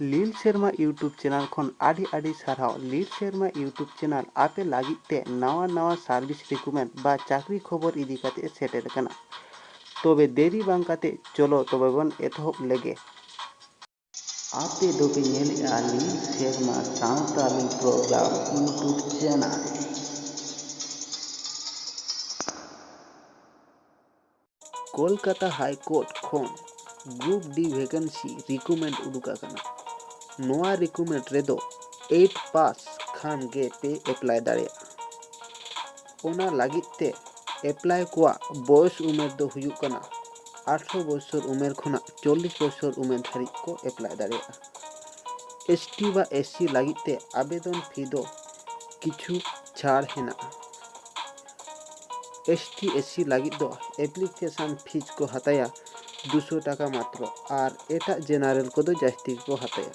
लील Sharma YouTube channel खन आड़ी आड़ी साराव। लील शर्मा यूट्यूब चैनल आपे लागित ते नवा नवा सार्विस रिक्रुटमेंट बा चाकरी खबर इदी काते सेटेल कना। तबे देरी बांग काते चलो तबे बन एतहब लेगे। आपे दोपे नेलेआ Leel Sharma Santali programme YouTube channel. Kolkata high court खन ग्रुप डी वैकेंसी रिक्रुटमेंट उडुक आकना। नोआ रिक्रुटमेंट रेदो 8 पास खान गे पे एप्लाई दाड़े। ओना लागित ते एप्लाई कोआ बयस उमेर दो हुयुग कना 18 बछर उमेर खना 40 बछर उमेर धारी को एप्लाई दाड़े। एसटी बा एससी लागित ते आवेदन फी दो किछु छाड़ हेना। एसटी एससी लागित दो एप्लीकेशन फीस को हताया 200 टाका मात्र और एटा जेनारेल को दो जास्ती को हताया।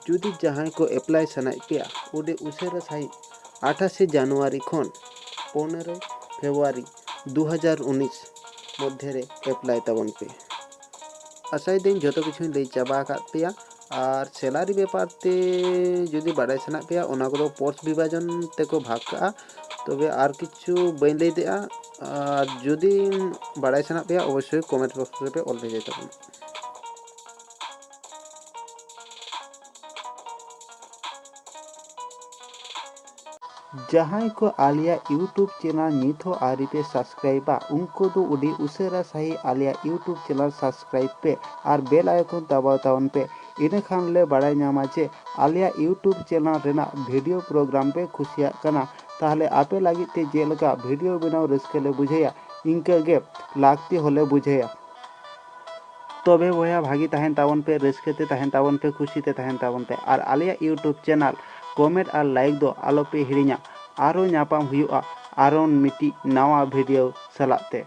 जुदी जहां को एप्लाई सनाई पे उडे उसेरा सही 28 জানুয়ারি खन 15 फेब्रुआरी 2019 मध्य रे एप्लाई तबन पे। आशाई दिन जो किछु लई चाबा का पेया और सैलारी बेपार ते जुदी बाड़ाय सना पेया ओना को पोस्ट विभाजन ते को भाग का तबे आर किछु बइन लई देआ। और जुदी बाड़ाय सना पेया अवश्य कमेंट बॉक्स पे ऑल भेजे तबन। जहां को आलिया यूट्यूब चैनल नित हो आरी पे सब्सक्राइबा उनको तो उडी उसेरा सही आलिया यूट्यूब चैनल सब्सक्राइब पे और बेल आइकन दबाव तावन पे। इने खान ले बड़ाई नामा जे आलिया यूट्यूब चैनल रेना वीडियो प्रोग्राम पे खुशिया कना ताहले आपे लागित ते जेलका वीडियो बनाव रस्के ले बुझेया इनके गे लागती होले बुझेया। तबे बया भागी तहन तावन पे रस्के ते तहन तावन पे खुशी ते तहन तावन पे और आलिया यूट्यूब चैनल कमेंट और लाइक दो आलो पे हिड़िया। आरो नापाम हुआ आरो मिट्टी नवा वीडियो सलाते।